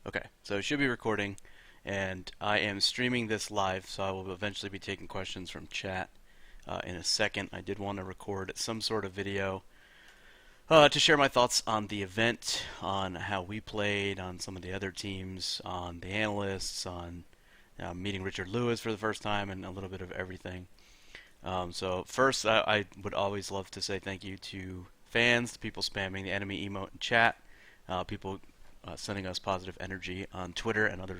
Okay, so it should be recording, and I am streaming this live, so I will eventually be taking questions from chat in a second. I did want to record some sort of video to share my thoughts on the event, on how we played, on some of the other teams, on the analysts, on meeting Richard Lewis for the first time, and a little bit of everything. So first, I would always love to say thank you to fans, people spamming the enemy emote in chat, people sending us positive energy on Twitter and other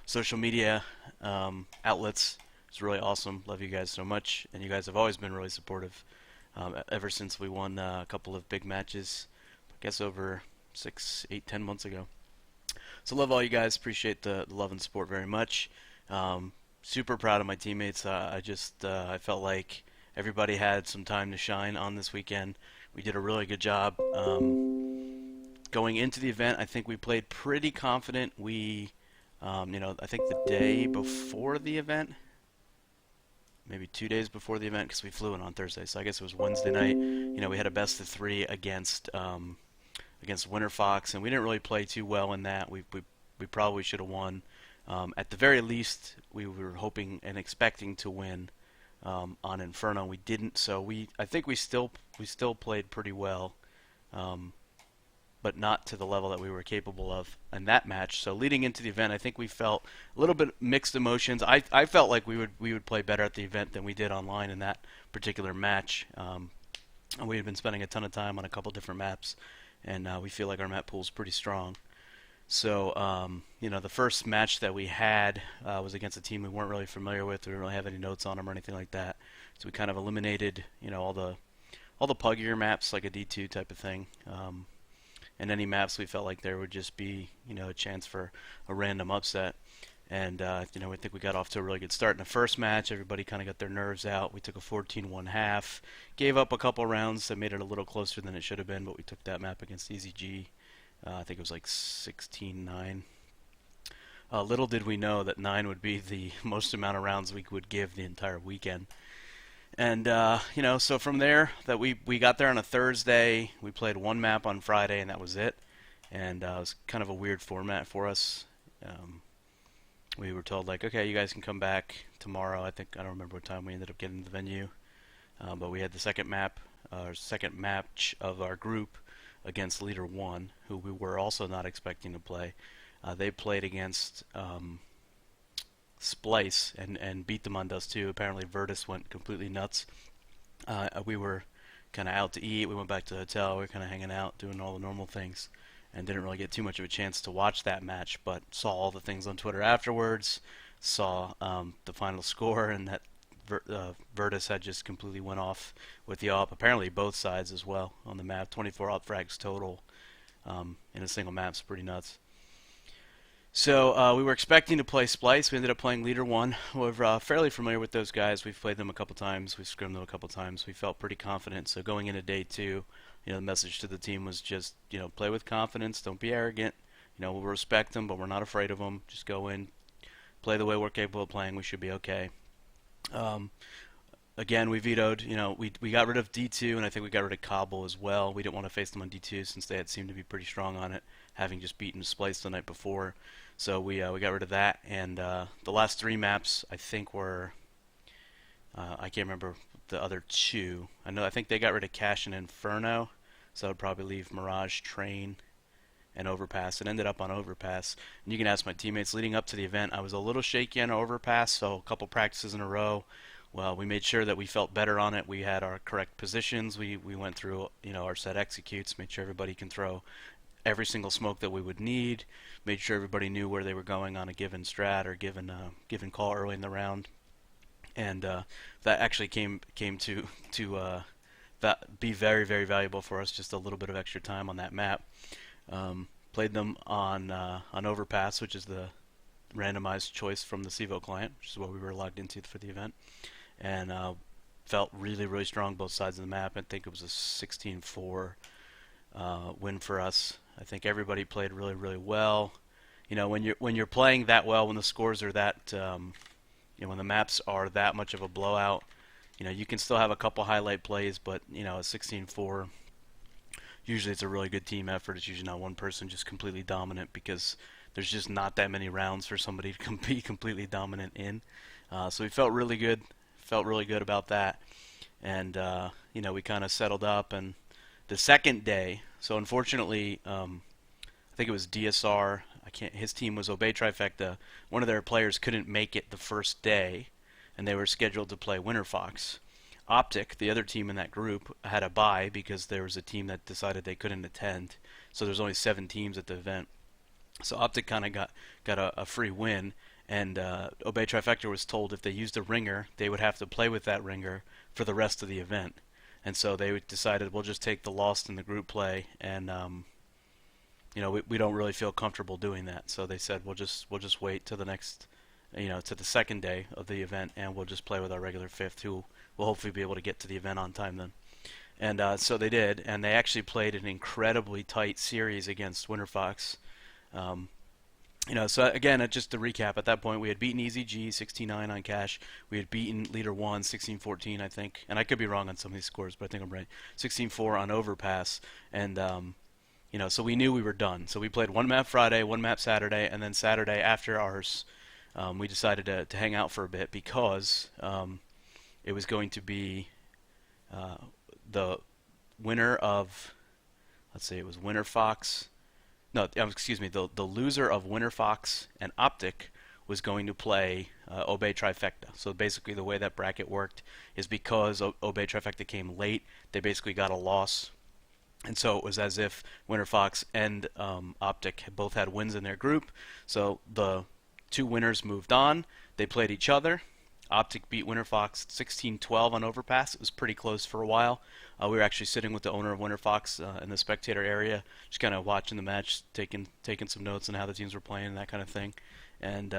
social media outlets. It's really awesome. Love you guys so much, and you guys have always been really supportive ever since we won a couple of big matches. I guess over 6, 8, 10 months ago. So love all you guys. Appreciate the love and support very much. Super proud of my teammates. I felt like everybody had some time to shine on this weekend. We did a really good job. Going into the event, I think we played pretty confident. I think the day before the event, maybe 2 days before the event, because we flew in on Thursday, so I guess it was Wednesday night. We had a best of 3 against Winter Fox, and we didn't really play too well in that. We probably should have won. At the very least, we were hoping and expecting to win on Inferno. We didn't, so I think we still played pretty well. But not to the level that we were capable of in that match. So leading into the event, I think we felt a little bit mixed emotions. I felt like we would play better at the event than we did online in that particular match. And we had been spending a ton of time on a couple different maps, and we feel like our map pool is pretty strong. So the first match that we had was against a team we weren't really familiar with. We didn't really have any notes on them or anything like that. So we kind of eliminated all the puggier maps, like a D2 type of thing. And any maps we felt like there would just be, a chance for a random upset. And, I think we got off to a really good start in the first match. Everybody kind of got their nerves out. We took a 14-1 half, gave up a couple rounds that made it a little closer than it should have been, but we took that map against EZG. I think it was like 16-9. Little did we know that 9 would be the most amount of rounds we would give the entire weekend. And so from there, that we got there on a Thursday. We played one map on Friday, and that was it. And it was kind of a weird format for us. We were told, like, okay, you guys can come back tomorrow. I don't remember what time we ended up getting to the venue. But we had the second match of our group against Leader 1, who we were also not expecting to play. They played against Splice and beat them on Dust 2. Apparently Virtus went completely nuts. We were kind of out to eat. We went back to the hotel. We were kind of hanging out, doing all the normal things, and didn't really get too much of a chance to watch that match, but saw all the things on Twitter afterwards, saw the final score, and that Virtus had just completely went off with the AWP. Apparently both sides as well on the map. 24 AWP frags total in a single map. It's pretty nuts. So we were expecting to play Splice. We ended up playing Leader 1. We're fairly familiar with those guys. We've played them a couple times. We've scrimmed them a couple times. We felt pretty confident. So going into day 2, the message to the team was just, play with confidence. Don't be arrogant. We'll respect them, but we're not afraid of them. Just go in, play the way we're capable of playing. We should be okay. Again, we vetoed. We got rid of D2, and I think we got rid of Kabul as well. We didn't want to face them on D2 since they had seemed to be pretty strong on it, having just beaten Splice the night before. So we got rid of that, and the last 3 maps I think were I can't remember the other 2. I think they got rid of Cache and Inferno, so I would probably leave Mirage, Train, and Overpass. It ended up on Overpass, and you can ask my teammates leading up to the event. I was a little shaky on Overpass, so a couple practices in a row. Well, we made sure that we felt better on it. We had our correct positions. We went through our set executes, made sure everybody can throw every single smoke that we would need, made sure everybody knew where they were going on a given strat or given call early in the round, and that actually came to be very, very valuable for us. Just a little bit of extra time on that map. Played them on Overpass, which is the randomized choice from the CEVO client, which is what we were logged into for the event, and felt really, really strong both sides of the map. I think it was a 16-4 win for us. I think everybody played really, really well. When you're playing that well, when the scores are that, when the maps are that much of a blowout, you can still have a couple highlight plays, but a 16-4, usually it's a really good team effort. It's usually not one person just completely dominant, because there's just not that many rounds for somebody to be completely dominant in. So we felt really good. Felt really good about that. And we kind of settled up. And the second day, so unfortunately, I think it was DSR. His team was Obey Trifecta. One of their players couldn't make it the first day, and they were scheduled to play Winter Fox. Optic, the other team in that group, had a bye because there was a team that decided they couldn't attend. So there's only 7 teams at the event. So Optic kind of got a free win, and Obey Trifecta was told if they used a ringer, they would have to play with that ringer for the rest of the event. And so they decided we'll just take the loss in the group play, and we don't really feel comfortable doing that. So they said we'll just wait till the next, to the second day of the event, and we'll just play with our regular 5th, who will hopefully be able to get to the event on time then. And so they did, and they actually played an incredibly tight series against Winter Fox. So again, just to recap, at that point we had beaten EZG 16-9 on cash. We had beaten Leader 1 16-14, I think, and I could be wrong on some of these scores, but I think I'm right. 16-4 on Overpass, and so we knew we were done. So we played one map Friday, one map Saturday, and then Saturday after ours, we decided to hang out for a bit because it was going to be the winner of, let's see, it was Winter Fox. No, excuse me. The loser of Winter Fox and Optic was going to play Obey Trifecta. So basically, the way that bracket worked is because Obey Trifecta came late, they basically got a loss. And so it was as if Winter Fox and Optic both had wins in their group. So the 2 winners moved on. They played each other. Optic beat Winter Fox 16-12 on Overpass. It was pretty close for a while. We were actually sitting with the owner of Winter Fox in the spectator area, just kind of watching the match, taking some notes on how the teams were playing and that kind of thing. And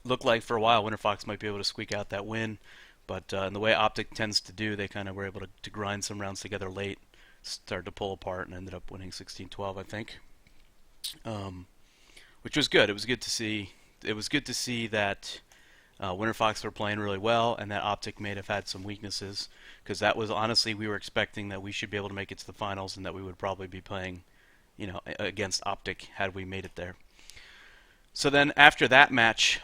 looked like for a while Winter Fox might be able to squeak out that win. But in the way Optic tends to do, they kind of were able to grind some rounds together late, started to pull apart, and ended up winning 16-12, I think. Which was good. It was good to see. It was good to see that Winter Fox were playing really well, and that Optic may have had some weaknesses, because that was honestly, we were expecting that we should be able to make it to the finals, and that we would probably be playing, against Optic had we made it there. So then after that match,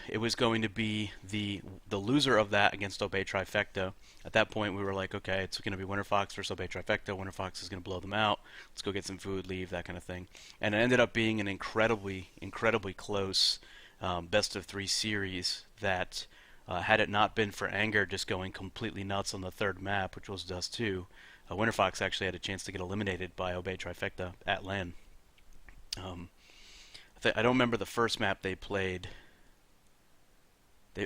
it was going to be the loser of that against Obey Trifecta. At that point, we were like, okay, it's going to be Winter Fox versus Obey Trifecta. Winter Fox is going to blow them out. Let's go get some food, leave, that kind of thing. And it ended up being an incredibly close best of 3 series that, had it not been for Anger just going completely nuts on the 3rd map, which was Dust 2, Winter Fox actually had a chance to get eliminated by Obey Trifecta at LAN. I don't remember the first map they played.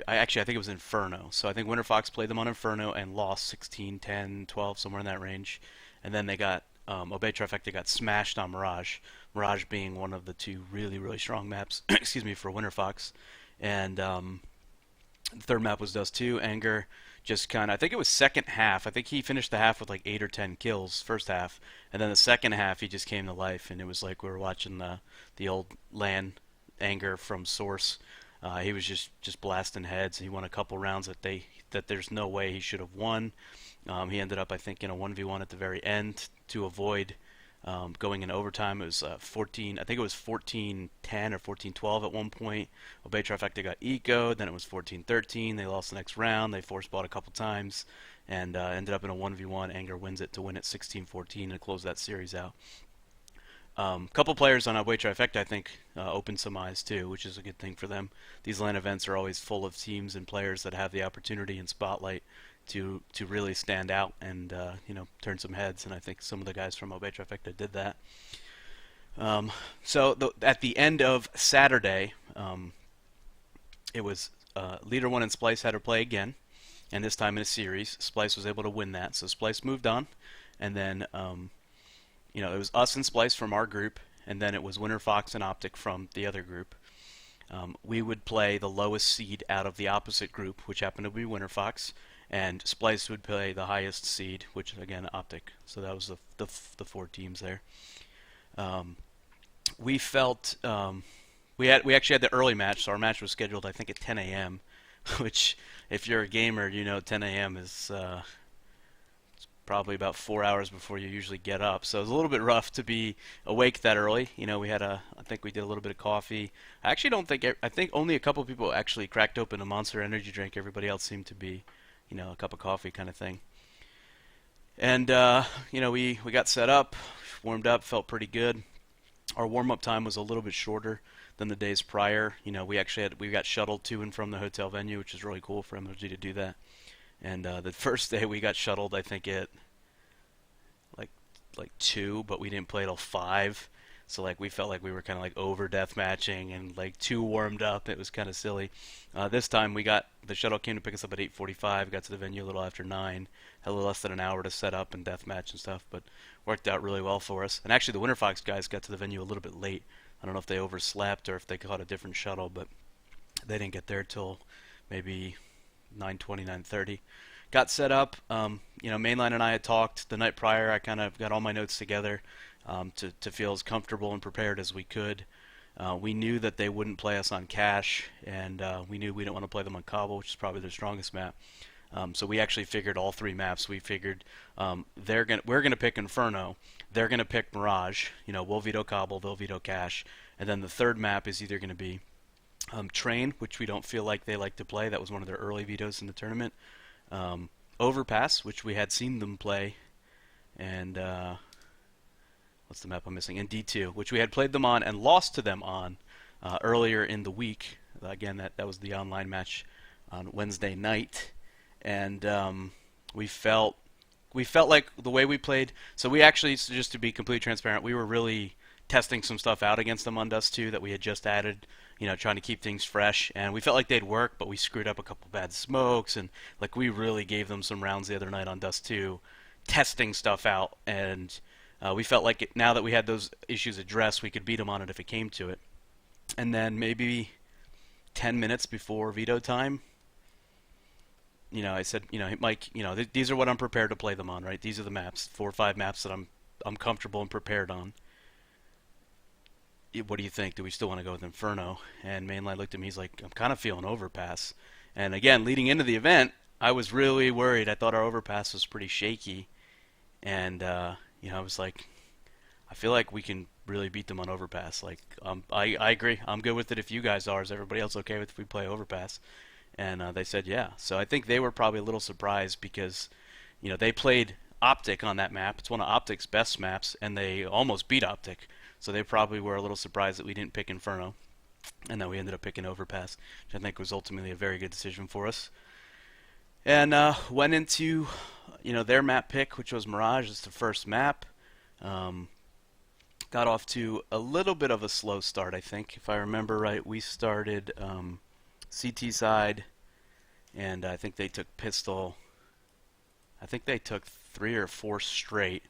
I think it was Inferno. So I think Winter Fox played them on Inferno and lost 16, 10, 12, somewhere in that range. And then they got Obey Trifecta got smashed on Mirage. Mirage being one of the 2 really strong maps, excuse me, for Winter Fox. And the 3rd map was Dust 2. Anger just kind of, I think it was second half. I think he finished the half with like 8 or 10 kills first half, and then the second half he just came to life, and it was like we were watching the old LAN Anger from Source. He was just blasting heads. He won a couple rounds that there's no way he should have won. He ended up, I think, in a 1v1 at the very end to avoid going in overtime. It was 14. I think it was 14-10 or 14-12 at one point. Obey Trifecta got ecoed. Then it was 14-13. They lost the next round. They force bought a couple times and ended up in a 1v1. Anger wins it to win it 16-14 and close that series out. Couple players on Obey Trifecta, I think, opened some eyes too, which is a good thing for them. These LAN events are always full of teams and players that have the opportunity and spotlight to really stand out and turn some heads, and I think some of the guys from Obey Trifecta did that. At the end of Saturday, it was Leader 1 and Splice had to play again, and this time in a series. Splice was able to win that, so Splice moved on, and then it was us and Splice from our group, and then it was Winter Fox and Optic from the other group. We would play the lowest seed out of the opposite group, which happened to be Winter Fox, and Splice would play the highest seed, which again Optic. So that was the 4 teams there. We felt we actually had the early match, so our match was scheduled I think at 10 a.m., which if you're a gamer, 10 a.m. is probably about 4 hours before you usually get up. So it was a little bit rough to be awake that early. We had a think we did a little bit of coffee. I actually don't think I think only a couple people actually cracked open a Monster Energy drink. Everybody else seemed to be, a cup of coffee kind of thing. And we got set up, warmed up, felt pretty good. Our warm-up time was a little bit shorter than the days prior. We got shuttled to and from the hotel venue, which is really cool for MLG to do that. And the first day we got shuttled, I think at like 2, but we didn't play till 5. So like we felt like we were kind of like over death matching and like too warmed up. It was kind of silly. This time the shuttle came to pick us up at 8:45. Got to the venue a little after 9. Had a little less than an hour to set up and death match and stuff, but worked out really well for us. And actually the Winter Fox guys got to the venue a little bit late. I don't know if they overslept or if they caught a different shuttle, but they didn't get there till maybe 9:20, 9:30. Got set up. Mainline and I had talked the night prior. I kind of got all my notes together to feel as comfortable and prepared as we could. We knew that they wouldn't play us on cash, and we knew we didn't want to play them on Cobble, which is probably their strongest map. So we actually figured all 3 maps. We figured we're gonna pick Inferno. They're gonna pick Mirage. We'll veto Cobble. They'll veto cash. And then the third map is either gonna be Train, which we don't feel like they like to play. That was one of their early vetoes in the tournament. Overpass, which we had seen them play, and what's the map I'm missing? And D2, which we had played them on and lost to them on earlier in the week. Again, that was the online match on Wednesday night, and we felt like the way we played. So we actually, just to be completely transparent, we were really testing some stuff out against them on Dust 2 that we had just added, trying to keep things fresh, and we felt like they'd work, but we screwed up a couple bad smokes, and like we really gave them some rounds the other night on Dust 2 testing stuff out, and we felt like now that we had those issues addressed, we could beat them on it if it came to it. And then maybe 10 minutes before veto time, I said, Mike, these are what I'm prepared to play them on, right? These are the maps, 4 or 5 maps that I'm comfortable and prepared on. What do you think? Do we still want to go with Inferno? And Mainline looked at me, he's like, I'm kind of feeling Overpass. And again, leading into the event, I was really worried. I thought our Overpass was pretty shaky. And, I was like, I feel like we can really beat them on Overpass. Like, I agree. I'm good with it if you guys are. Is everybody else okay with if we play Overpass? And they said, yeah. So I think they were probably a little surprised because, they played Optic on that map. It's one of Optic's best maps, and they almost beat Optic. So they probably were a little surprised that we didn't pick Inferno, and that we ended up picking Overpass, which I think was ultimately a very good decision for us. And went into, their map pick, which was Mirage. It's the first map. Got off to a little bit of a slow start, I think. If I remember right, we started CT side, and I think they took pistol. I think they took 3 or 4 straight.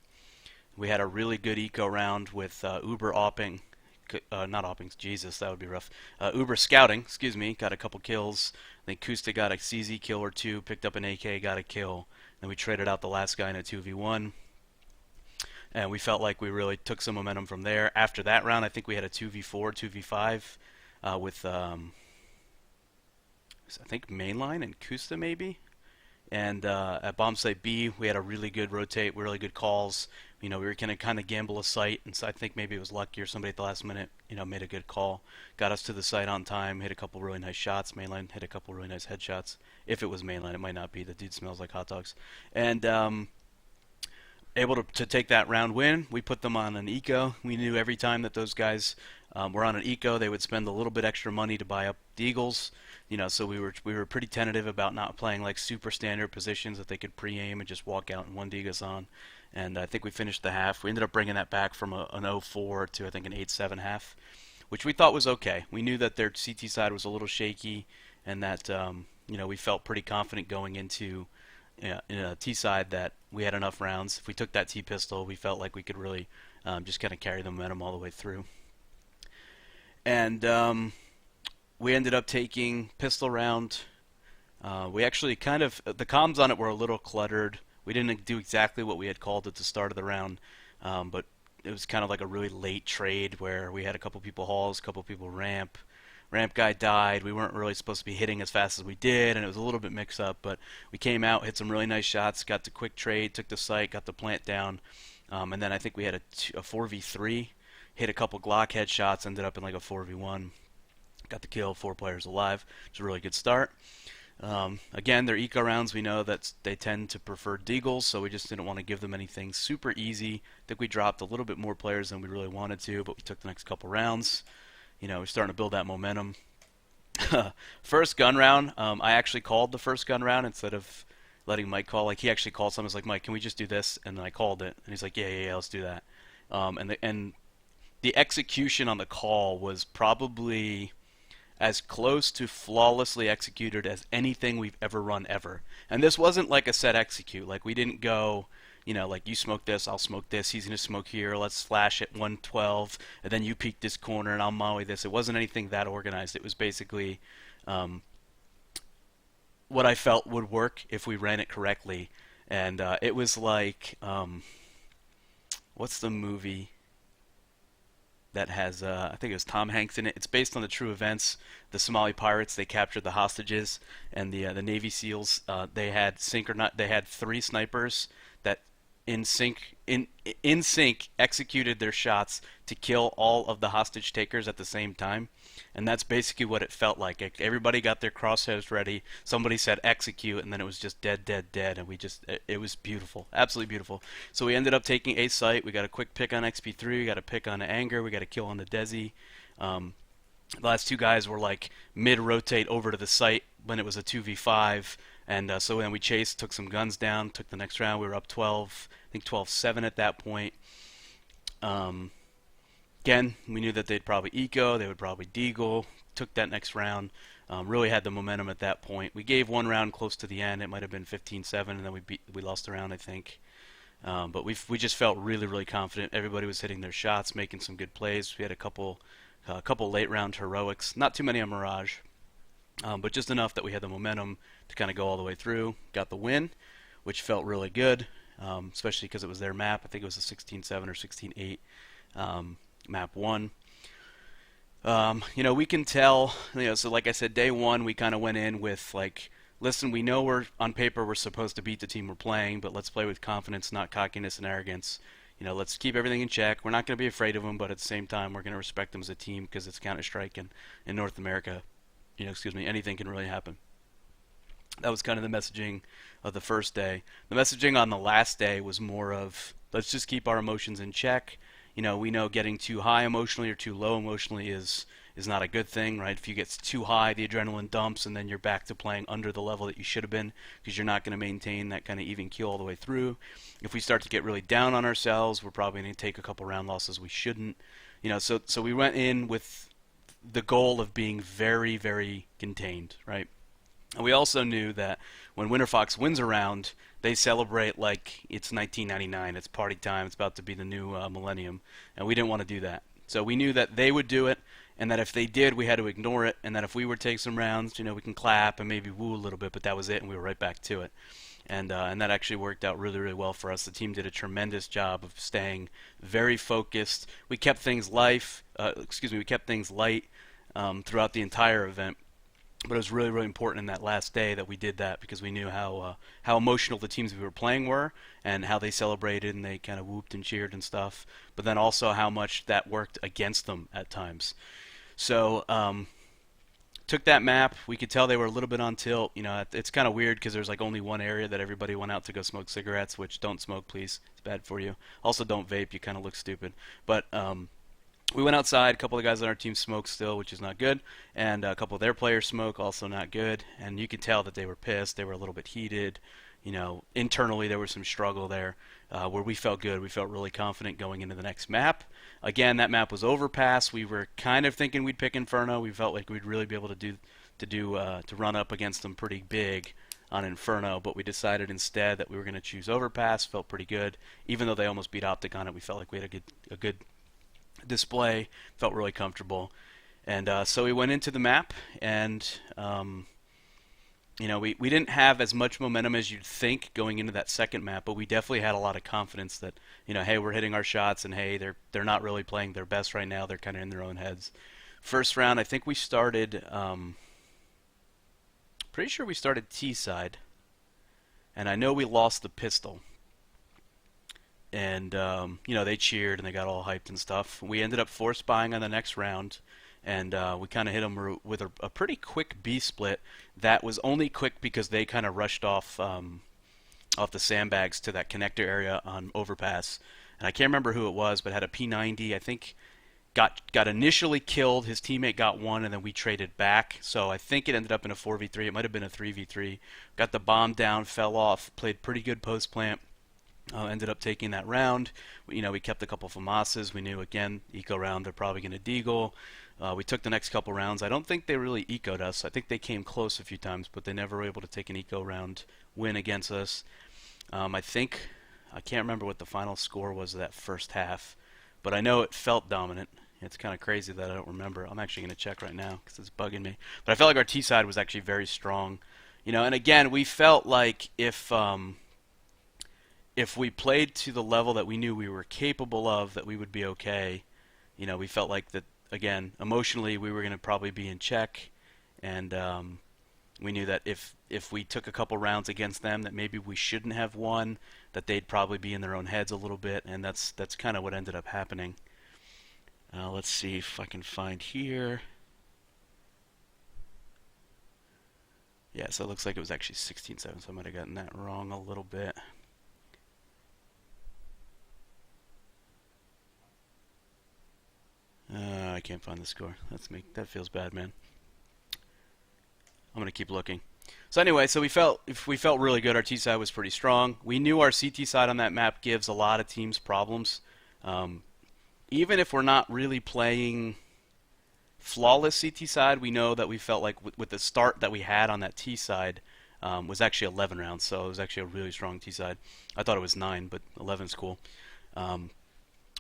We had a really good eco round with Uber Opping, not Oppings, Jesus, that would be rough. Uber Scouting, excuse me, got a couple kills. I think Kusta got a CZ kill or 2, picked up an AK, got a kill. Then we traded out the last guy in a 2v1. And we felt like we really took some momentum from there. After that round, I think we had a 2v4, 2v5 with, I think, Mainline and Kusta maybe. And at bomb site B, we had a really good rotate, really good calls. We were going to kind of gamble a site, and so I think maybe it was lucky or somebody at the last minute, made a good call. Got us to the site on time, hit a couple really nice shots. Mainline hit a couple really nice headshots. If it was Mainline, it might not be. The dude smells like hot dogs. And able to take that round win. We put them on an eco. We knew every time that those guys were on an eco, they would spend a little bit extra money to buy up the Eagles. So we were pretty tentative about not playing like super standard positions that they could pre-aim and just walk out and one Degas on. And I think we finished the half. We ended up bringing that back from an 0-4 to I think an 8-7 half, which we thought was okay. We knew that their CT side was a little shaky, and that we felt pretty confident going into in a T side that we had enough rounds. If we took that T pistol, we felt like we could really just kind of carry the momentum all the way through. And we ended up taking pistol round. We actually the comms on it were a little cluttered. We didn't do exactly what we had called at the start of the round, but it was kind of like a really late trade where we had a couple people halls, a couple people ramp. Ramp guy died. We weren't really supposed to be hitting as fast as we did, and it was a little bit mixed up, but we came out, hit some really nice shots, got the quick trade, took the site, got the plant down, and then I think we had a 4v3 hit a couple Glock headshots, ended up in like a 4v1. Got the kill, 4 players alive. It's a really good start. Again, their eco rounds, we know that they tend to prefer deagles, so we just didn't want to give them anything super easy. I think we dropped a little bit more players than we really wanted to, but we took the next couple rounds. We're starting to build that momentum. First gun round, I actually called the first gun round instead of letting Mike call. Like, he actually called something. I was like, Mike, can we just do this? And then I called it, and he's like, yeah, let's do that. And the execution on the call was probably as close to flawlessly executed as anything we've ever run ever. And this wasn't like a set execute. Like, we didn't go, like, you smoke this, I'll smoke this, he's going to smoke here, let's flash at 112, and then you peek this corner and I'll molly this. It wasn't anything that organized. It was basically what I felt would work if we ran it correctly. And it was like, what's the movie that has, I think it was Tom Hanks in it. It's based on the true events. The Somali pirates, they captured the hostages, and the Navy SEALs, they had they had 3 snipers that in sync executed their shots to kill all of the hostage takers at the same time. And that's basically what it felt like. Everybody got their crosshairs ready. Somebody said execute, and then it was just dead, and it was beautiful, absolutely beautiful. So we ended up taking a site. We got a quick pick on XP3. We got a pick on Anger. We got a kill on the Desi. The last 2 guys were like mid-rotate over to the site when it was a 2v5. And so then we chased, took some guns down, took the next round. We were up 12, I think 12-7 at that point. Again, we knew that they'd probably eco, they would probably deagle. Took that next round. Really had the momentum at that point. We gave 1 round close to the end. It might have been 15-7, and then we lost the round, I think. But we just felt really, really confident. Everybody was hitting their shots, making some good plays. We had a couple late round heroics. Not too many on Mirage, but just enough that we had the momentum to kind of go all the way through. Got the win, which felt really good, especially because it was their map. I think it was a 16-7 or 16-8. Map 1. We can tell, so like I said, day 1, we kind of went in with, like, listen, we know on paper we're supposed to beat the team we're playing, but let's play with confidence, not cockiness and arrogance. Let's keep everything in check. We're not going to be afraid of them, but at the same time, we're going to respect them as a team because it's Counter-Strike, and in North America, anything can really happen. That was kind of the messaging of the first day. The messaging on the last day was more of, let's just keep our emotions in check. We know getting too high emotionally or too low emotionally is not a good thing, right? If you get too high, the adrenaline dumps, and then you're back to playing under the level that you should have been because you're not going to maintain that kind of even keel all the way through. If we start to get really down on ourselves, we're probably going to take a couple round losses we shouldn't. So we went in with the goal of being very, very contained, right? And we also knew that when Winterfox wins a round, they celebrate like it's 1999, it's party time, it's about to be the new millennium, and we didn't want to do that. So we knew that they would do it, and that if they did, we had to ignore it, and that if we were to take some rounds, we can clap and maybe woo a little bit, but that was it, and we were right back to it. And that actually worked out really, really well for us. The team did a tremendous job of staying very focused. We kept things light throughout the entire event. But it was really, really important in that last day that we did that because we knew how emotional the teams we were playing were and how they celebrated and they kind of whooped and cheered and stuff. But then also how much that worked against them at times. So took that map. We could tell they were a little bit on tilt. It's kind of weird because there's like only one area that everybody went out to go smoke cigarettes, which don't smoke, please. It's bad for you. Also, don't vape. You kind of look stupid. But we went outside. A couple of guys on our team smoked still, which is not good, and a couple of their players smoke, also not good. And you could tell that they were pissed. They were a little bit heated. Internally there was some struggle there, where we felt good. We felt really confident going into the next map. Again, that map was Overpass. We were kind of thinking we'd pick Inferno. We felt like we'd really be able to run up against them pretty big on Inferno, but we decided instead that we were going to choose Overpass. Felt pretty good, even though they almost beat Optic on it. We felt like we had a good display, felt really comfortable, and so we went into the map, and we didn't have as much momentum as you'd think going into that second map, but we definitely had a lot of confidence that hey, we're hitting our shots, and hey, they're not really playing their best right now. They're kind of in their own heads. First round, I think we started pretty sure we started T side, and I know we lost the pistol. and you know, they cheered and they got all hyped and stuff. We ended up force buying on the next round, and we kind of hit them with a pretty quick B split. That was only quick because they kind of rushed off the sandbags to that connector area on overpass, and I can't remember who it was, but had a P90. I think got initially killed. His teammate got one, and then we traded back. So I think it ended up in a 4v3. It might have been a 3v3. Got the bomb down, fell off, played pretty good post plant. Ended up taking that round. You know, we kept a couple FAMASs. We knew, again, eco round, they're probably going to deagle. We took the next couple rounds. I don't think they really ecoed us. I think they came close a few times, but they never were able to take an eco round win against us. I can't remember what the final score was of that first half, but I know it felt dominant. It's kind of crazy that I don't remember. I'm actually going to check right now because it's bugging me. But I felt like our T side was actually very strong. You know, and again, we felt like if we played to the level that we knew we were capable of, that we would be okay. You know, we felt like that, again, emotionally we were going to probably be in check, and we knew that if we took a couple rounds against them, that maybe we shouldn't have won, that they'd probably be in their own heads a little bit, and that's kind of what ended up happening. Let's see if I can find here. Yeah, so it looks like it was actually 16-7, so I might have gotten that wrong a little bit. I can't find the score. That feels bad, man. I'm gonna keep looking. So anyway, so we felt really good. Our T side was pretty strong. We knew our CT side on that map gives a lot of teams problems. Even if we're not really playing flawless CT side, we know that we felt like with the start that we had on that T side was actually 11 rounds, so it was actually a really strong T side. I thought it was 9, but 11 is cool.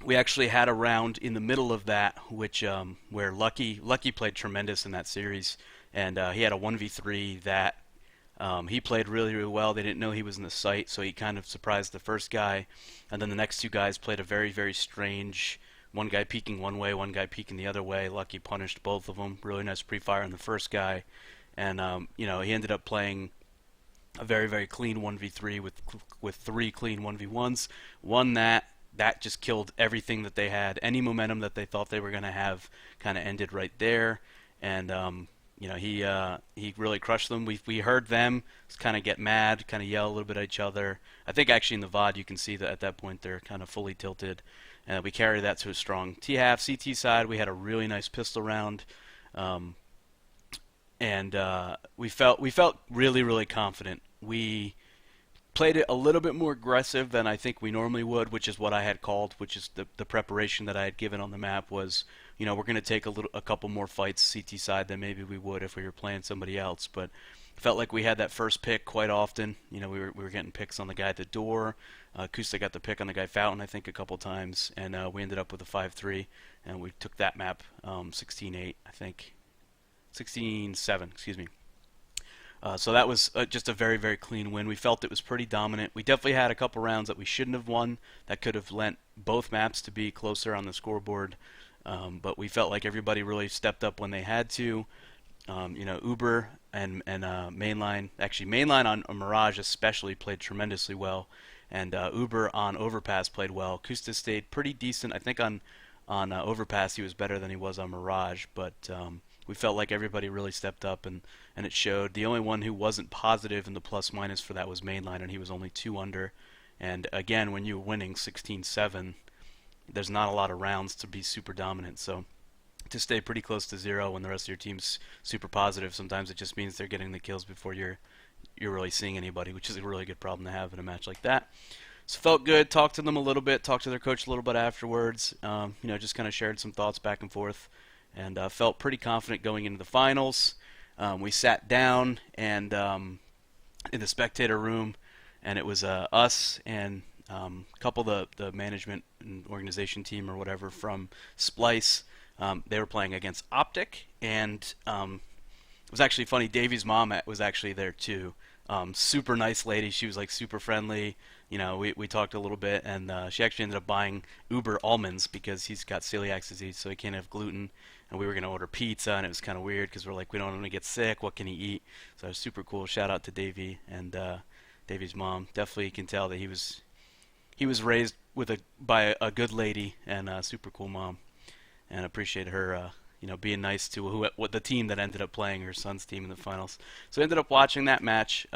We actually had a round in the middle of that, which where Lucky played tremendous in that series, and he had a 1v3 that he played really, really well. They didn't know he was in the site, so he kind of surprised the first guy, and then the next two guys played a very, very strange, one guy peeking one way, one guy peeking the other way. Lucky punished both of them. Really nice pre-fire on the first guy, and you know, he ended up playing a very, very clean 1v3 with 3 clean 1v1s. Won that. That just killed everything that they had. Any momentum that they thought they were going to have kind of ended right there. And you know, he really crushed them. We heard them kind of get mad, kind of yell a little bit at each other. I think actually in the VOD you can see that at that point they're kind of fully tilted. And we carried that to a strong T-half. CT side, we had a really nice pistol round. And we felt really, really confident. We played it a little bit more aggressive than I think we normally would, which is what I had called, which is the preparation that I had given on the map was, you know, we're going to take a couple more fights CT side than maybe we would if we were playing somebody else. But felt like we had that first pick quite often. You know, we were getting picks on the guy at the door. Kusta got the pick on the guy Fountain, I think, a couple times, and we ended up with a 5-3, and we took that map 16-8, I think. 16-7, excuse me. So that was just a very, very clean win. We felt it was pretty dominant. We definitely had a couple rounds that we shouldn't have won that could have lent both maps to be closer on the scoreboard. But we felt like everybody really stepped up when they had to. You know, Uber and Mainline, actually Mainline on Mirage especially played tremendously well. And Uber on Overpass played well. Kusta stayed pretty decent. I think on Overpass he was better than he was on Mirage. But we felt like everybody really stepped up, and it showed. The only one who wasn't positive in the plus minus for that was Mainline, and he was only 2 under. And again, when you're winning 16-7, there's not a lot of rounds to be super dominant. So to stay pretty close to 0 when the rest of your team's super positive, sometimes it just means they're getting the kills before you're really seeing anybody, which is a really good problem to have in a match like that. So felt good. Talked to them a little bit. Talked to their coach a little bit afterwards. You know, just kind of shared some thoughts back and forth. And felt pretty confident going into the finals. We sat down and in the spectator room, and it was us and a couple of the management and organization team or whatever from Splice. They were playing against Optic, and it was actually funny. Davey's mom was actually there too. Super nice lady. She was like super friendly. You know, we talked a little bit, and she actually ended up buying Uber almonds because he's got celiac disease, so he can't have gluten. And we were going to order pizza, and it was kind of weird because we're like, we don't want to get sick. What can he eat? So it was super cool. Shout out to Davey and Davey's mom. Definitely can tell that he was he was raised by a good lady and a super cool mom, and appreciate her, being nice to what the team that ended up playing her son's team in the finals. So I ended up watching that match.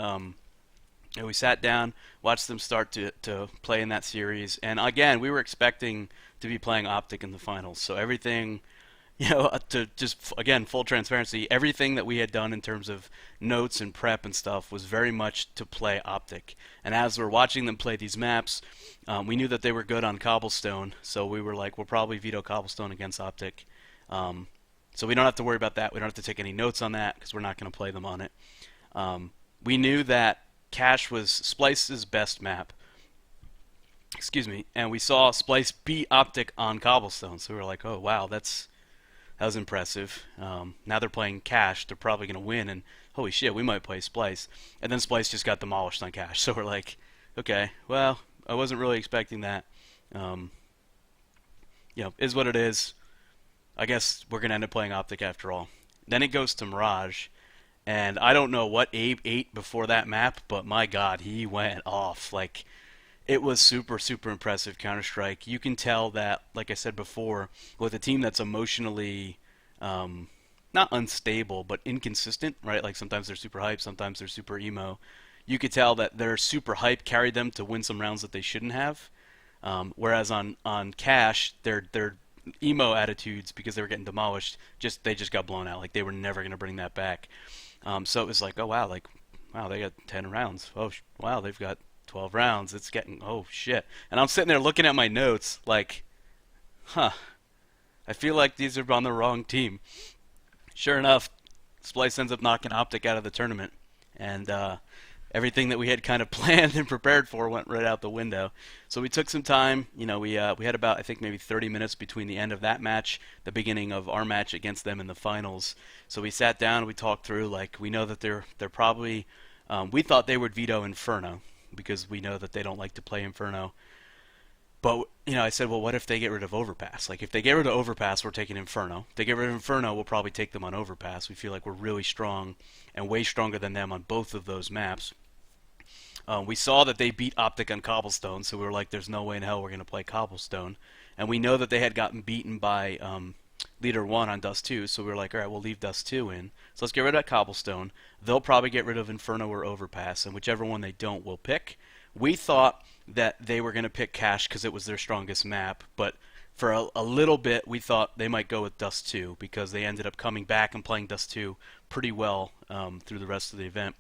And we sat down, watched them start to play in that series, and again, we were expecting to be playing Optic in the finals. So everything, to just again full transparency, everything that we had done in terms of notes and prep and stuff was very much to play Optic. And as we're watching them play these maps, we knew that they were good on Cobblestone, so we were like, we'll probably veto Cobblestone against Optic. So we don't have to worry about that. We don't have to take any notes on that because we're not going to play them on it. We knew that Cache was Splice's best map. Excuse me. And we saw Splice beat Optic on Cobblestone, so we were like, oh wow, that was impressive. Now they're playing Cache. They're probably going to win, and holy shit, we might play Splice. And then Splice just got demolished on Cache, so we're like, okay, well, I wasn't really expecting that. Is what it is. I guess we're going to end up playing Optic after all. Then it goes to Mirage. And I don't know what Abe ate before that map, but my God, he went off. Like, it was super, super impressive Counter-Strike. You can tell that, like I said before, with a team that's emotionally, not unstable, but inconsistent, right? Like, sometimes they're super hype, sometimes they're super emo. You could tell that their super hype carried them to win some rounds that they shouldn't have. Whereas on Cache, their emo attitudes, because they were getting demolished, they just got blown out. Like, they were never going to bring that back. So it was like, oh wow, they got 10 rounds. Oh wow, they've got 12 rounds. It's getting, oh shit. And I'm sitting there looking at my notes like, I feel like these are on the wrong team. Sure enough, Splice ends up knocking Optic out of the tournament, and everything that we had kind of planned and prepared for went right out the window. So we took some time. We had about, I think, maybe 30 minutes between the end of that match, the beginning of our match against them in the finals. So we sat down and we talked through, like, we know that they're probably, we thought they would veto Inferno because we know that they don't like to play Inferno. But, I said, well, what if they get rid of Overpass? Like, if they get rid of Overpass, we're taking Inferno. If they get rid of Inferno, we'll probably take them on Overpass. We feel like we're really strong and way stronger than them on both of those maps. We saw that they beat Optic on Cobblestone, so we were like, there's no way in hell we're going to play Cobblestone. And we know that they had gotten beaten by Leader 1 on Dust 2, so we were like, alright, we'll leave Dust 2 in. So let's get rid of that Cobblestone. They'll probably get rid of Inferno or Overpass, and whichever one they don't, we'll pick. We thought that they were going to pick Cache because it was their strongest map, but for a little bit, we thought they might go with Dust 2 because they ended up coming back and playing Dust 2 pretty well through the rest of the event.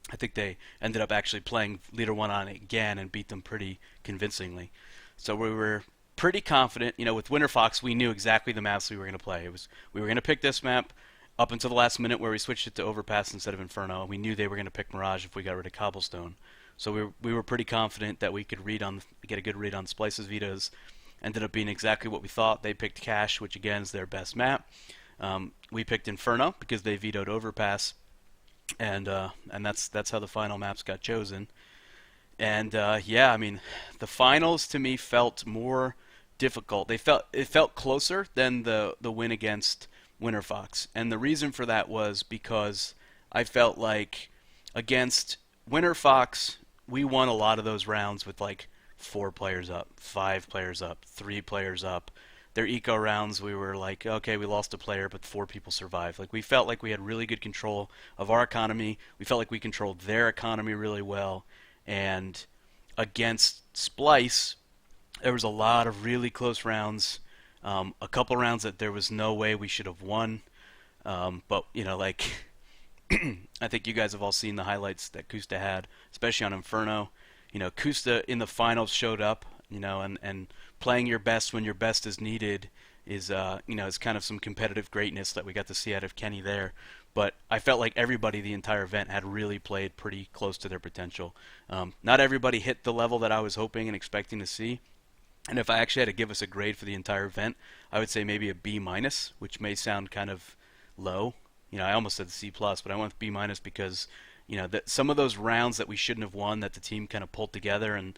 I think they ended up actually playing Leader 1 on it again and beat them pretty convincingly. So we were pretty confident. With Winter Fox, we knew exactly the maps we were going to play. We were going to pick this map up until the last minute where we switched it to Overpass instead of Inferno. We knew they were going to pick Mirage if we got rid of Cobblestone. So we were pretty confident that we could get a good read on Splice's vetoes. Ended up being exactly what we thought. They picked Cache, which again is their best map. We picked Inferno because they vetoed Overpass. And that's how the final maps got chosen. And the finals to me felt more difficult. It felt closer than the win against Winter Fox. And the reason for that was because I felt like against Winter Fox, we won a lot of those rounds with like 4 players up, 5 players up, 3 players up. Their eco rounds, we were like, okay, we lost a player, but 4 people survived. Like, we felt like we had really good control of our economy. We felt like we controlled their economy really well. And against Splice, there was a lot of really close rounds. A couple rounds that there was no way we should have won. But, I think you guys have all seen the highlights that Kusta had, especially on Inferno. Kusta in the finals showed up, and playing your best when your best is needed is kind of some competitive greatness that we got to see out of Kenny there. But I felt like everybody the entire event had really played pretty close to their potential. Not everybody hit the level that I was hoping and expecting to see. And if I actually had to give us a grade for the entire event, I would say maybe a B-, which may sound kind of low. I almost said C+, but I went with B- because that some of those rounds that we shouldn't have won that the team kind of pulled together, and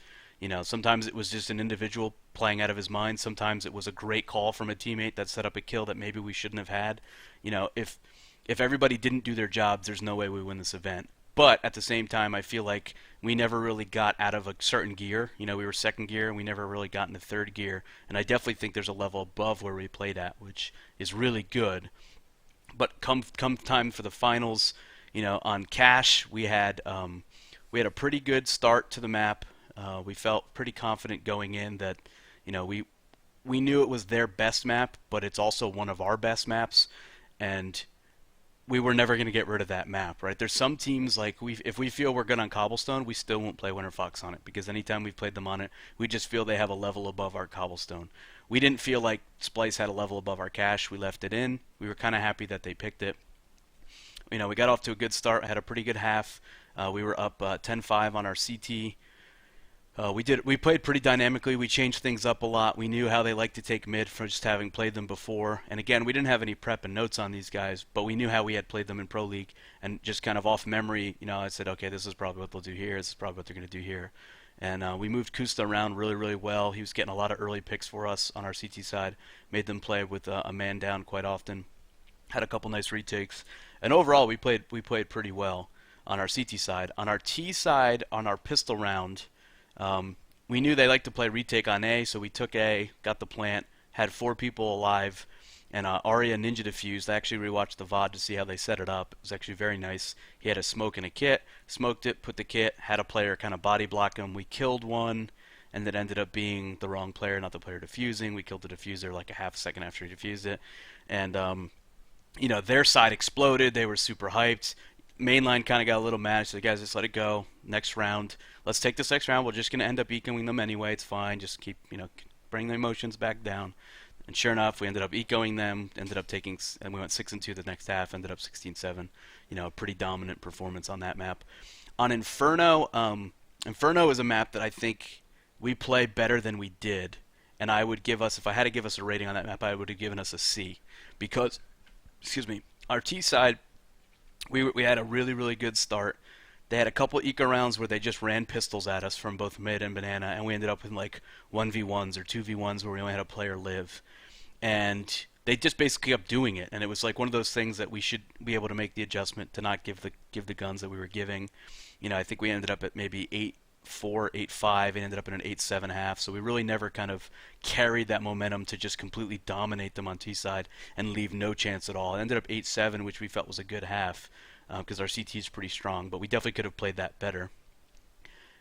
sometimes it was just an individual playing out of his mind. Sometimes it was a great call from a teammate that set up a kill that maybe we shouldn't have had. If everybody didn't do their jobs, there's no way we win this event. But at the same time, I feel like we never really got out of a certain gear. You know, we were second gear, and we never really got into third gear. And I definitely think there's a level above where we played at, which is really good. But come time for the finals, you know, on cash, we had a pretty good start to the map. We felt pretty confident going in that, you know, we knew it was their best map, but it's also one of our best maps, and we were never going to get rid of that map, right? There's some teams like if we feel we're good on Cobblestone, we still won't play Winter Fox on it because anytime we've played them on it, we just feel they have a level above our Cobblestone. We didn't feel like Splice had a level above our cash. We left it in. We were kind of happy that they picked it. You know, we got off to a good start, had a pretty good half. We were up 10-5 on our CT. We played pretty dynamically. We changed things up a lot. We knew how they like to take mid from just having played them before. And again, we didn't have any prep and notes on these guys, but we knew how we had played them in Pro League. And just kind of off memory, you know, I said, okay, this is probably what they'll do here. This is probably what they're going to do here. And we moved Kusta around really, really well. He was getting a lot of early picks for us on our CT side. Made them play with a man down quite often. Had a couple nice retakes. And overall, we played pretty well on our CT side. On our T side, on our pistol round, we knew they like to play retake on A, so we took A, got the plant, had 4 people alive, and Arya Ninja defused. I actually rewatched the VOD to see how they set it up. It was actually very nice. He had a smoke and a kit, smoked it, put the kit, had a player kind of body block him. We killed one, and it ended up being the wrong player, not the player defusing. We killed the diffuser like a half second after he defused it. And, you know, their side exploded. They were super hyped. Mainline kind of got a little mad, so the guys just let it go. Next round, let's take this next round. We're just going to end up ecoing them anyway. It's fine. Just keep, you know, bring the emotions back down. And sure enough, we ended up ecoing them. Ended up taking, and we went 6-2 the next half. Ended up 16-7. You know, a pretty dominant performance on that map. On Inferno, Inferno is a map that I think we play better than we did. And I would give us, if I had to give us a rating on that map, I would have given us a C, because, excuse me, our T side. We had a really, really good start. They had a couple eco rounds where they just ran pistols at us from both mid and banana, and we ended up in like 1v1s or 2v1s where we only had a player live. And they just basically kept doing it, and it was like one of those things that we should be able to make the adjustment to not give the guns that we were giving. You know, I think we ended up at maybe 8-4, 8-5, and ended up in an 8-7 half. So we really never kind of carried that momentum to just completely dominate them on T side and leave no chance at all. It ended up 8-7, which we felt was a good half because our CT is pretty strong, but we definitely could have played that better.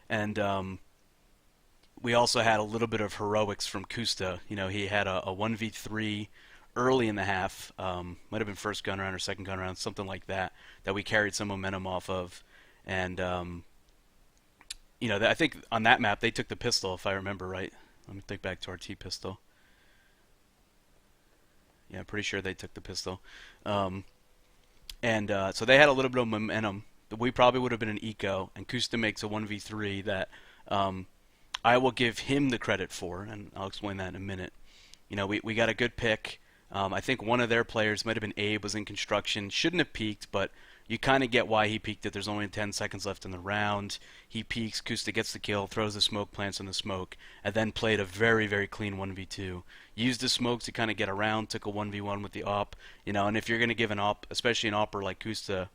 And we also had a little bit of heroics from Kusta. You know, he had a 1v3 early in the half, might have been first gun round or second gun round, something like that, that we carried some momentum off of. And you know, I think on that map they took the pistol, if I remember right. Let me think back to our T pistol. Yeah, I'm pretty sure they took the pistol. So they had a little bit of momentum. We probably would have been an eco, and Kusta makes a 1v3 that I will give him the credit for, and I'll explain that in a minute. You know, we got a good pick. I think one of their players, might have been Abe, was in construction. Shouldn't have peeked, but you kind of get why he peeked it. There's only 10 seconds left in the round. He peeks, Kusta gets the kill, throws the smoke, plants in the smoke, and then played a very, very clean 1v2. Used the smoke to kind of get around, took a 1v1 with the op. You know, and if you're going to give an op, especially an opper like Kusta,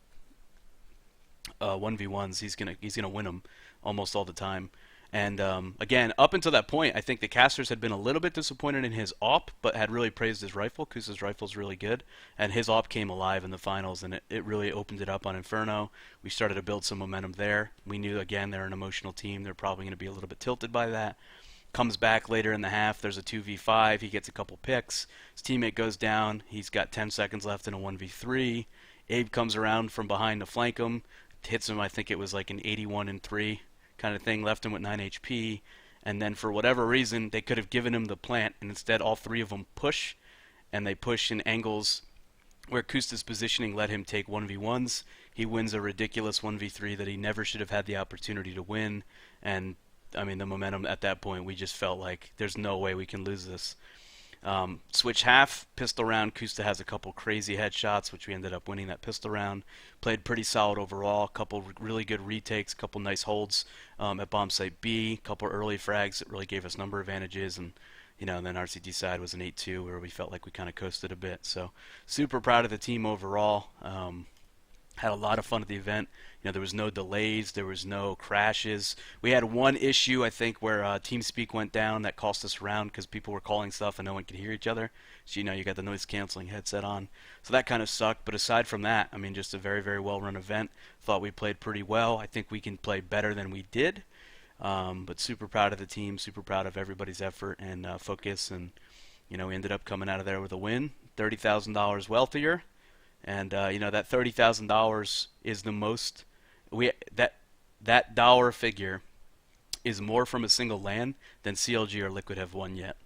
1v1s, he's gonna win them almost all the time. And again, up until that point, I think the casters had been a little bit disappointed in his op, but had really praised his rifle. Kusta's rifle's really good, and his op came alive in the finals, and it really opened it up on Inferno. We started to build some momentum there. We knew, again, they're an emotional team. They're probably going to be a little bit tilted by that. Comes back later in the half. There's a 2v5. He gets a couple picks. His teammate goes down. He's got 10 seconds left in a 1v3. Abe comes around from behind to flank him. Hits him, I think it was like an 81-3 kind of thing, left him with 9 HP, and then for whatever reason they could have given him the plant, and instead all 3 of them push, and they push in angles where Kusta's positioning let him take 1v1s. He wins a ridiculous 1v3 that he never should have had the opportunity to win, and I mean the momentum at that point, we just felt like there's no way we can lose this. Switch half, pistol round. Kusta has a couple crazy headshots, which we ended up winning that pistol round. Played pretty solid overall. Couple really good retakes, couple nice holds at bomb site B. Couple early frags that really gave us number advantages, and you know, and then RCT side was an 8-2 where we felt like we kind of coasted a bit. So super proud of the team overall. Had a lot of fun at the event. There was no delays, there was no crashes. We had one issue, I think, where TeamSpeak went down that cost us a round because people were calling stuff and no one could hear each other. So you got the noise canceling headset on, so that kind of sucked. But aside from that, I mean, just a very, very well run event. Thought we played pretty well. I think we can play better than we did. But super proud of the team, super proud of everybody's effort and focus, and we ended up coming out of there with a win, $30,000 wealthier. And that $30,000 is the most that dollar figure is more from a single LAN than CLG or Liquid have won yet.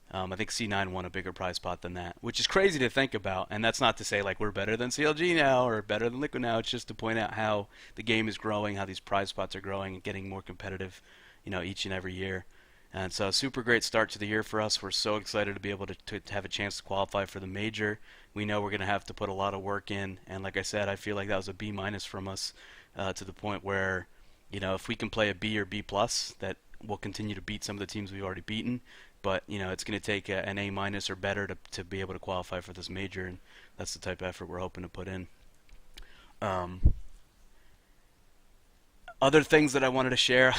I think C9 won a bigger prize pot than that, which is crazy to think about. And that's not to say like we're better than CLG now or better than Liquid now. It's just to point out how the game is growing, how these prize pots are growing and getting more competitive, each and every year. And so, super great start to the year for us. We're so excited to be able to have a chance to qualify for the major. We know we're going to have to put a lot of work in, and like I said, I feel like that was a B minus from us, to the point where, if we can play a B or B plus, that we'll continue to beat some of the teams we've already beaten. But it's going to take an A minus or better to be able to qualify for this major, and that's the type of effort we're hoping to put in. Other things that I wanted to share.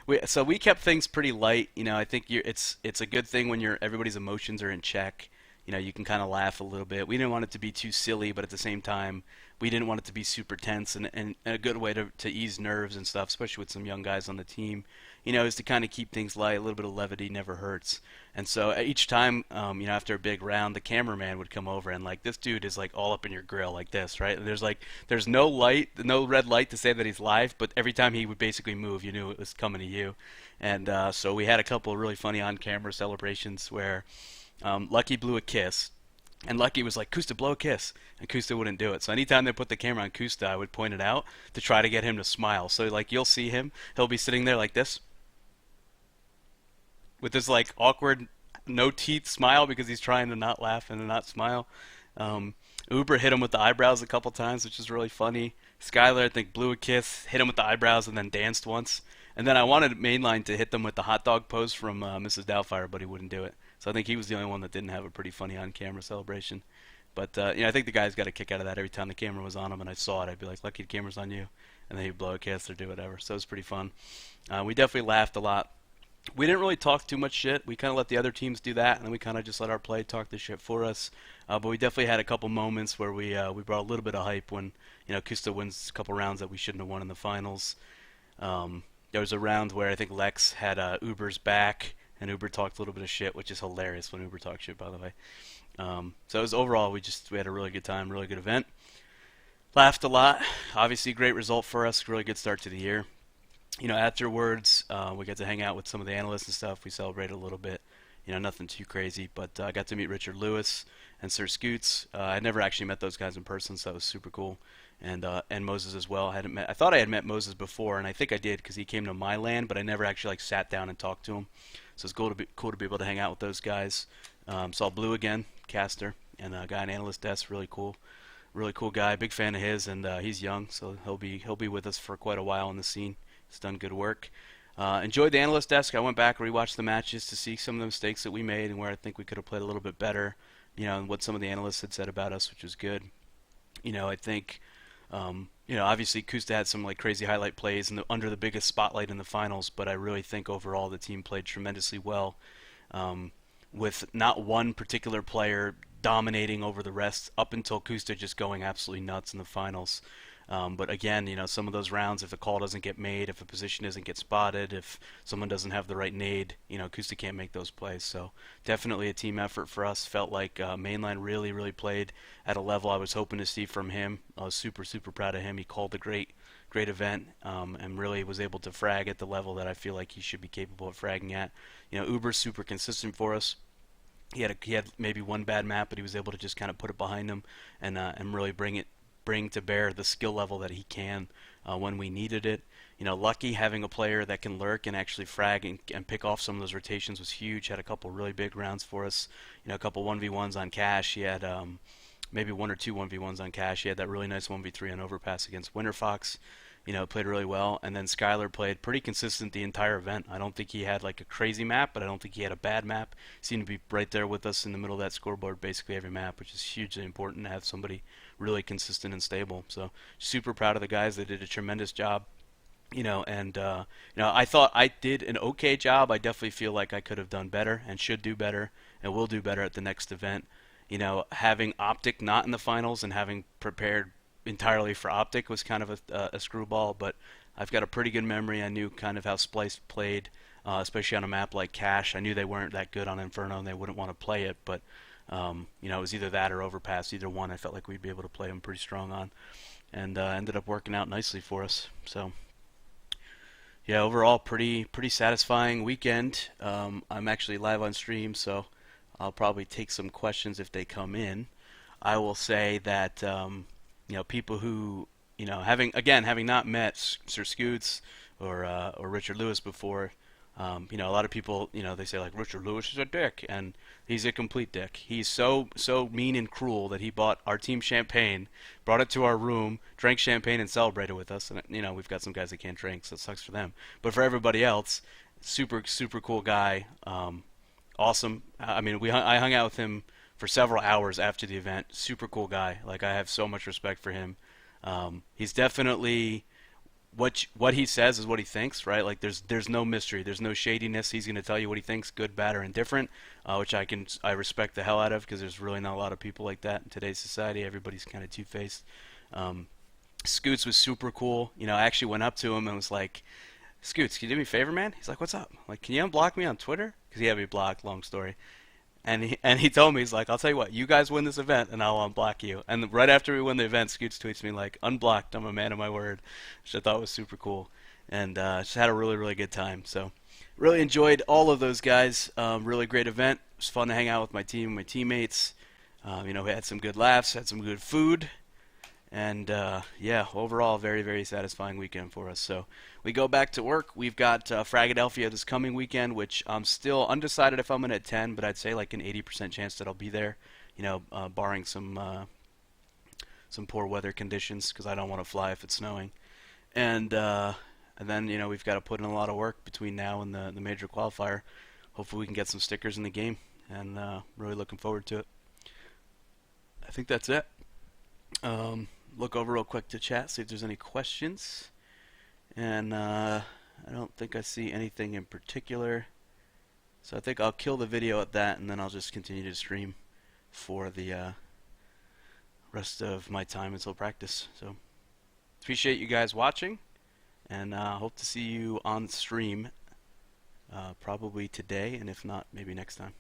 we kept things pretty light. I think it's a good thing when everybody's emotions are in check. You can kind of laugh a little bit. We didn't want it to be too silly, but at the same time, we didn't want it to be super tense. And a good way to ease nerves and stuff, especially with some young guys on the team, is to kind of keep things light. A little bit of levity never hurts. And so each time, after a big round, the cameraman would come over and like, this dude is like all up in your grill like this, right? And there's no light, no red light to say that he's live, but every time he would basically move, you knew it was coming to you. And so we had a couple of really funny on-camera celebrations where Lucky blew a kiss. And Lucky was like, Kusta, blow a kiss. And Kusta wouldn't do it. So anytime they put the camera on Kusta, I would point it out to try to get him to smile. So like you'll see him, he'll be sitting there like this, with this like awkward, no teeth smile because he's trying to not laugh and to not smile. Uber hit him with the eyebrows a couple times, which is really funny. Skylar, I think, blew a kiss, hit him with the eyebrows, and then danced once. And then I wanted Mainline to hit them with the hot dog pose from Mrs. Doubtfire, but he wouldn't do it. So I think he was the only one that didn't have a pretty funny on-camera celebration. But I think the guys got a kick out of that. Every time the camera was on him and I saw it, I'd be like, Lucky, the camera's on you. And then he'd blow a kiss or do whatever. So it was pretty fun. We definitely laughed a lot. We didn't really talk too much shit. We kind of let the other teams do that, and then we kind of just let our play talk the shit for us. But we definitely had a couple moments where we brought a little bit of hype when Kusta wins a couple rounds that we shouldn't have won in the finals. There was a round where I think Lex had Uber's back, and Uber talked a little bit of shit, which is hilarious when Uber talks shit, by the way. So it was overall we had a really good time, really good event. Laughed a lot. Obviously, great result for us. Really good start to the year. Afterwards, we got to hang out with some of the analysts and stuff. We celebrated a little bit. Nothing too crazy, but I got to meet Richard Lewis and Sir Scoots. I never actually met those guys in person, so that was super cool. And Moses as well. I thought I had met Moses before, and I think I did because he came to my land, but I never actually sat down and talked to him. So it's cool to be able to hang out with those guys. Saw Blue again, caster, and a guy in analyst desk. Really cool guy. Big fan of his, and he's young, so he'll be with us for quite a while in the scene. He's done good work. Enjoyed the analyst desk. I went back and rewatched the matches to see some of the mistakes that we made and where I think we could have played a little bit better. And what some of the analysts had said about us, which was good. I think, obviously Kusta had some crazy highlight plays and under the biggest spotlight in the finals, but I really think overall the team played tremendously well, with not one particular player dominating over the rest up until Kusta just going absolutely nuts in the finals. But again, some of those rounds, if a call doesn't get made, if a position doesn't get spotted, if someone doesn't have the right nade, Kusta can't make those plays. So definitely a team effort for us. Felt like Mainline really, really played at a level I was hoping to see from him. I was super, super proud of him. He called a great event, and really was able to frag at the level that I feel like he should be capable of fragging at. Uber's super consistent for us. He had maybe one bad map, but he was able to just kind of put it behind him and really bring to bear the skill level that he can when we needed it. Lucky having a player that can lurk and actually frag and pick off some of those rotations was huge. Had a couple really big rounds for us. A couple 1v1s on Cash. He had maybe one or two 1v1s on Cash. He had that really nice 1v3 on Overpass against Winterfox. played really well, and then Skylar played pretty consistent the entire event. I don't think he had like a crazy map, but I don't think he had a bad map. He seemed to be right there with us in the middle of that scoreboard basically every map, which is hugely important to have somebody really consistent and stable. So super proud of the guys. They did a tremendous job. And I thought I did an okay job. I definitely feel like I could have done better and should do better and will do better at the next event. Having Optic not in the finals and having prepared entirely for Optic was kind of a screwball, but I've got a pretty good memory. I knew kind of how Splice played, especially on a map like Cache. I knew they weren't that good on Inferno and they wouldn't want to play it, but it was either that or Overpass. Either one I felt like we'd be able to play them pretty strong on, and ended up working out nicely for us. So yeah, overall pretty satisfying weekend. I'm actually live on stream, so I'll probably take some questions if they come in. I will say that people who having not met Sir Scoots or Richard Lewis before, a lot of people they say like Richard Lewis is a dick, and he's a complete dick. He's so mean and cruel that he bought our team champagne, brought it to our room, drank champagne, and celebrated with us. And we've got some guys that can't drink, so it sucks for them. But for everybody else, super cool guy. Awesome. I hung out with him for several hours after the event. Super cool guy. Like, I have so much respect for him. He's definitely what he says is what he thinks, right? Like, there's no mystery, there's no shadiness. He's going to tell you what he thinks, good, bad, or indifferent, which I respect the hell out of, because there's really not a lot of people like that in today's society. Everybody's kind of two-faced. Scoots was super cool. I actually went up to him and was like, Scoots, can you do me a favor, man? He's like, what's up? I'm like, can you unblock me on Twitter? Because he had me blocked, long story. And he told me, he's like, I'll tell you what, you guys win this event and I'll unblock you. And right after we win the event, Scoots tweets me like, unblocked, I'm a man of my word, which I thought was super cool. And just had a really good time. So really enjoyed all of those guys. Really great event. It was fun to hang out with my team, my teammates. We had some good laughs, had some good food. And yeah, overall, very satisfying weekend for us. So we go back to work. We've got Fragadelphia this coming weekend, which I'm still undecided if I'm going to attend, but I'd say like an 80% chance that I'll be there, barring some poor weather conditions, because I don't want to fly if it's snowing. And then we've got to put in a lot of work between now and the major qualifier. Hopefully we can get some stickers in the game, and really looking forward to it. I think that's it. Look over real quick to chat, see if there's any questions. And I don't think I see anything in particular. So I think I'll kill the video at that, and then I'll just continue to stream for the rest of my time until practice. So appreciate you guys watching, and hope to see you on stream probably today, and if not, maybe next time.